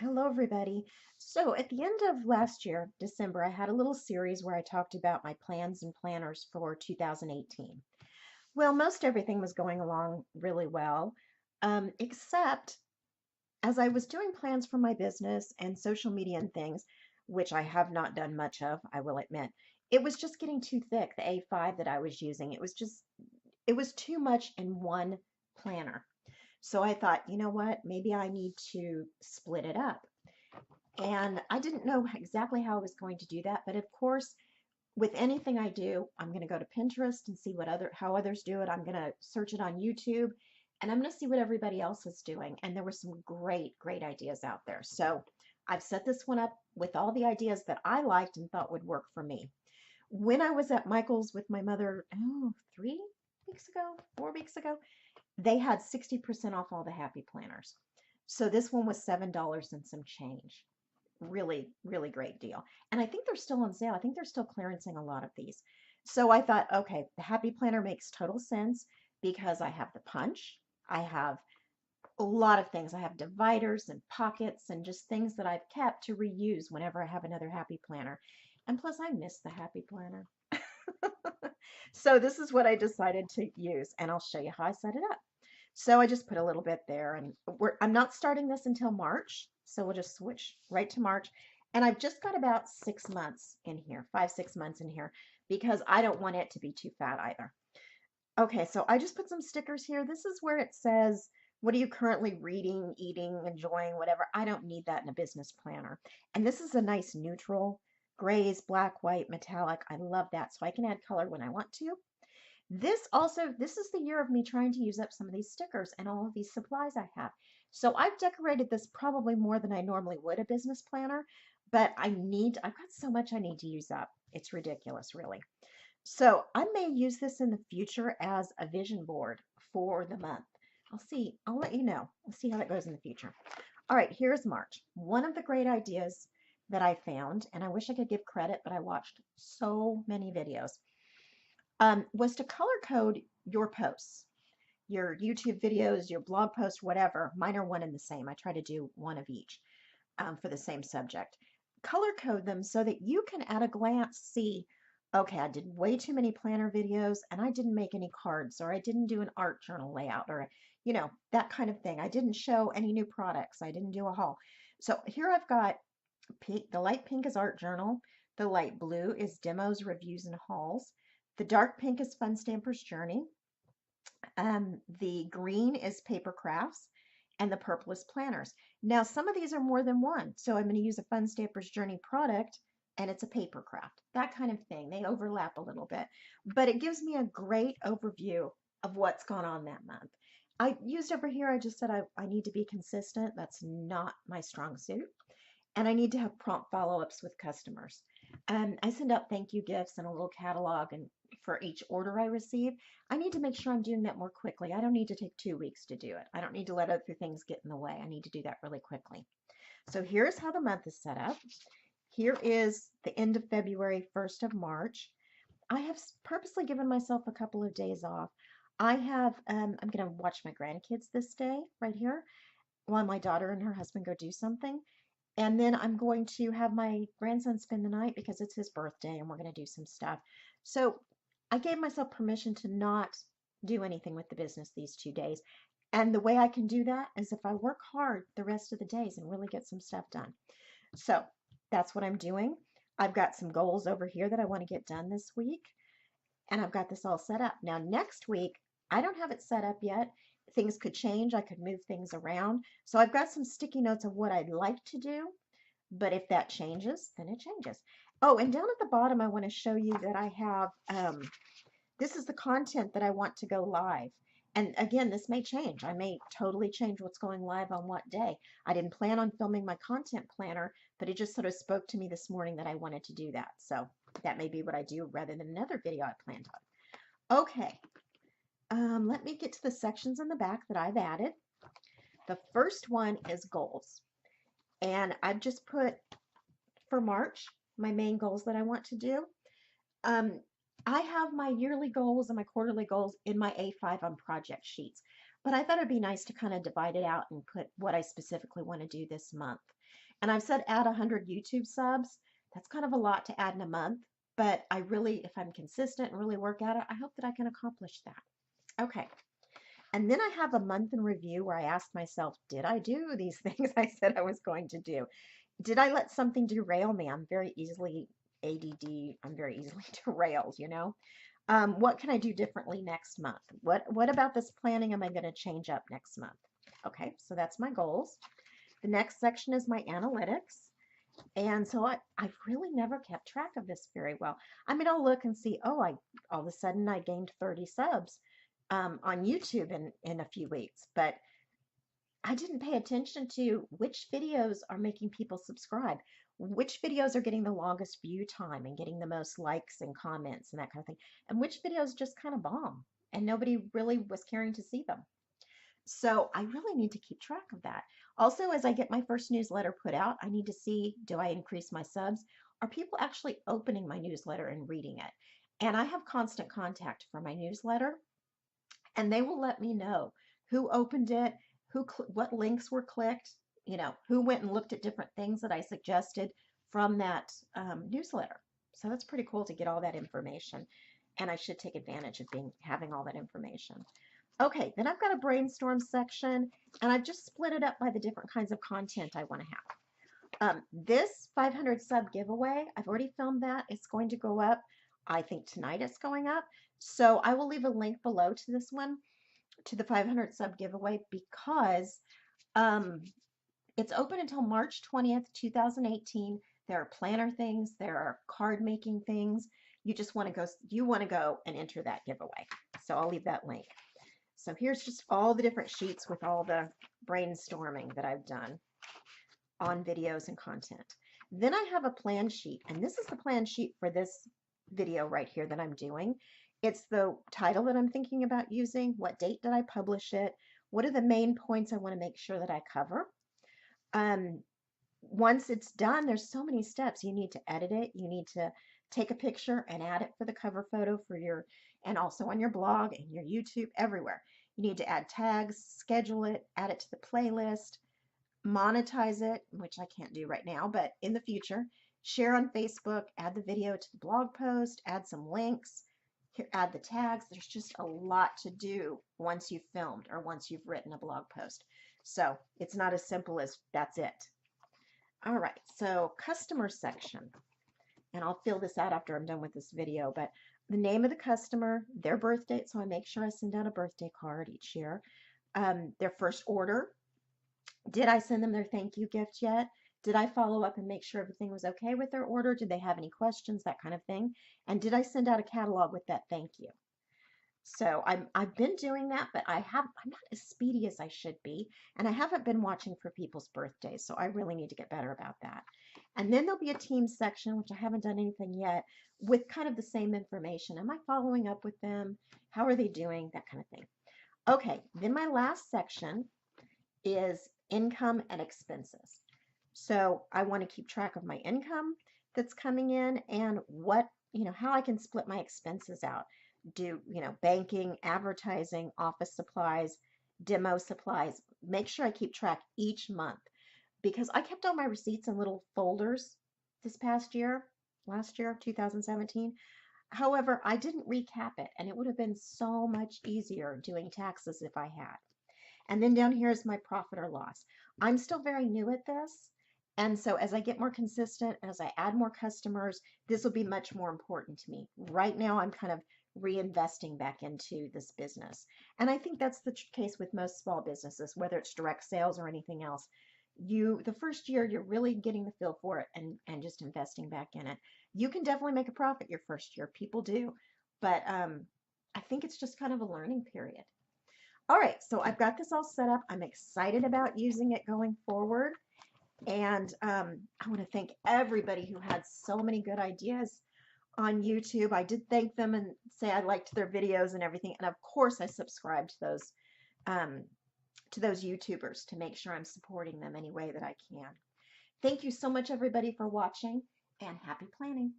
Hello, everybody. So, at the end of last year, December, I had a little series where I talked about my plans and planners for 2018. Well, most everything was going along really well, except as I was doing plans for my business and social media and things, which I have not done much of, I will admit, it was just getting too thick, the A5 that I was using. It was too much in one planner. So I thought, you know what, maybe I need to split it up. And I didn't know exactly how I was going to do that, but of course, with anything I do, I'm going to go to Pinterest and see how others do it. I'm going to search it on YouTube and I'm going to see what everybody else is doing. And there were some great ideas out there. So I've set this one up with all the ideas that I liked and thought would work for me. When I was at Michael's with my mother, 3 weeks ago, 4 weeks ago, they had 60% off all the happy planners. So this one was $7 and some change. Really great deal. And I think they're still on sale. I think they're still clearancing a lot of these. So I thought, okay, the Happy Planner makes total sense because I have the punch. I have a lot of things. I have dividers and pockets and just things that I've kept to reuse whenever I have another Happy Planner. And plus, I miss the Happy Planner. So this is what I decided to use, and I'll show you how I set it up. So I just put a little bit there, and I'm not starting this until March, so we'll just switch right to March. And I've just got about 6 months in here, 5, 6 months in here, because I don't want it to be too fat either. Okay, so I just put some stickers here. This is where it says, what are you currently reading, eating, enjoying, whatever. I don't need that in a business planner. And this is a nice neutral, grays, black, white, metallic. I love that. So I can add color when I want to. This is the year of me trying to use up some of these stickers and all of these supplies I have. So I've decorated this probably more than I normally would a business planner, but I've got so much I need to use up. It's ridiculous, really. So I may use this in the future as a vision board for the month. I'll see. I'll let you know. We'll see how that goes in the future. All right, here's March. One of the great ideas that I found, and I wish I could give credit, but I watched so many videos, was to color code your posts, your YouTube videos, your blog posts, whatever. Mine are one and the same. I try to do one of each for the same subject. Color code them so that you can at a glance see, okay, I did way too many planner videos and I didn't make any cards, or I didn't do an art journal layout, or, that kind of thing. I didn't show any new products. I didn't do a haul. So here I've got pink, the light pink is art journal. The light blue is demos, reviews, and hauls. The dark pink is Fun Stamper's Journey. The green is paper crafts, and the purple is planners. Now, some of these are more than one. So I'm going to use a Fun Stamper's Journey product, and it's a paper craft, that kind of thing. They overlap a little bit, but it gives me a great overview of what's gone on that month. I used over here, I just said I need to be consistent. That's not my strong suit. And I need to have prompt follow-ups with customers. I send out thank you gifts and a little catalog and for each order I receive. I need to make sure I'm doing that more quickly. I don't need to take 2 weeks to do it. I don't need to let other things get in the way. I need to do that really quickly. So here's how the month is set up. Here is the end of February, 1st of March. I have purposely given myself a couple of days off. I'm going to watch my grandkids this day right here while my daughter and her husband go do something. And then I'm going to have my grandson spend the night because it's his birthday and we're going to do some stuff. So I gave myself permission to not do anything with the business these 2 days. And the way I can do that is if I work hard the rest of the days and really get some stuff done. So that's what I'm doing. I've got some goals over here that I want to get done this week. And I've got this all set up. Now, next week, I don't have it set up yet. Things could change. I could move things around. So I've got some sticky notes of what I'd like to do. But if that changes, then it changes. Oh, and down at the bottom, I want to show you that I have, this is the content that I want to go live. And again, this may change. I may totally change what's going live on what day. I didn't plan on filming my content planner, but it just sort of spoke to me this morning that I wanted to do that. So that may be what I do rather than another video I planned on. Okay, let me get to the sections in the back that I've added. The first one is goals. And I've just put for March my main goals that I want to do. Um, I have my yearly goals and my quarterly goals in my A5 on project sheets, but I thought it'd be nice to kind of divide it out and put what I specifically want to do this month. And I've said add 100 YouTube subs. That's kind of a lot to add in a month, but I really, if I'm consistent and really work at it, I hope that I can accomplish that. Okay. And then I have a month in review where I asked myself, did I do these things I said I was going to do? Did I let something derail me? I'm very easily ADD. I'm very easily derailed, you know? What can I do differently next month? What about this planning am I going to change up next month? Okay, so that's my goals. The next section is my analytics. And so I've really never kept track of this very well. I mean, I'll look and see, oh, all of a sudden I gained 30 subs on YouTube in a few weeks, but I didn't pay attention to which videos are making people subscribe, which videos are getting the longest view time and getting the most likes and comments and that kind of thing, and which videos just kind of bomb and nobody really was caring to see them. So I really need to keep track of that. Also, as I get my first newsletter put out, I need to see, do I increase my subs? Are people actually opening my newsletter and reading it? And I have constant contact for my newsletter, and they will let me know who opened it, what links were clicked, who went and looked at different things that I suggested from that newsletter. So that's pretty cool to get all that information, and I should take advantage of having all that information. Okay, then I've got a brainstorm section, and I've just split it up by the different kinds of content I want to have. This 500 sub giveaway, I've already filmed that. It's going to go up, I think tonight it's going up. So I will leave a link below to this one, to the 500 sub giveaway, because um, it's open until March 20th, 2018. There are planner things, there are card making things. You want to go and enter that giveaway. So I'll leave that link. So here's just all the different sheets with all the brainstorming that I've done on videos and content. Then I have a plan sheet, and this is the plan sheet for this video right here that I'm doing. It's the title that I'm thinking about using, what date did I publish it, what are the main points I want to make sure that I cover. Once it's done, there's so many steps. You need to edit it, you need to take a picture and add it for the cover photo and also on your blog and your YouTube, everywhere. You need to add tags, schedule it, add it to the playlist, monetize it, which I can't do right now, but in the future, share on Facebook, add the video to the blog post, add some links, add the tags. There's just a lot to do once you've filmed or once you've written a blog post. So it's not as simple as that's it. All right, so customer section, and I'll fill this out after I'm done with this video, but the name of the customer, their birth date, so I make sure I send out a birthday card each year, their first order. Did I send them their thank you gift yet? Did I follow up and make sure everything was okay with their order? Did they have any questions, that kind of thing? And did I send out a catalog with that thank you? So I've been doing that, but I'm not as speedy as I should be, and I haven't been watching for people's birthdays, so I really need to get better about that. And then there'll be a team section, which I haven't done anything yet, with kind of the same information. Am I following up with them? How are they doing? That kind of thing. Okay, then my last section is income and expenses. So I want to keep track of my income that's coming in and how I can split my expenses out. Do, banking, advertising, office supplies, demo supplies. Make sure I keep track each month, because I kept all my receipts in little folders this last year, 2017. However, I didn't recap it, and it would have been so much easier doing taxes if I had. And then down here is my profit or loss. I'm still very new at this. And so as I get more consistent, as I add more customers, this will be much more important to me. Right now, I'm kind of reinvesting back into this business. And I think that's the case with most small businesses, whether it's direct sales or anything else. The first year, you're really getting the feel for it and just investing back in it. You can definitely make a profit your first year. People do. But I think it's just kind of a learning period. All right, so I've got this all set up. I'm excited about using it going forward. And I want to thank everybody who had so many good ideas on YouTube. I did thank them and say I liked their videos and everything. And of course, I subscribe to those YouTubers to make sure I'm supporting them any way that I can. Thank you so much, everybody, for watching, and happy planning.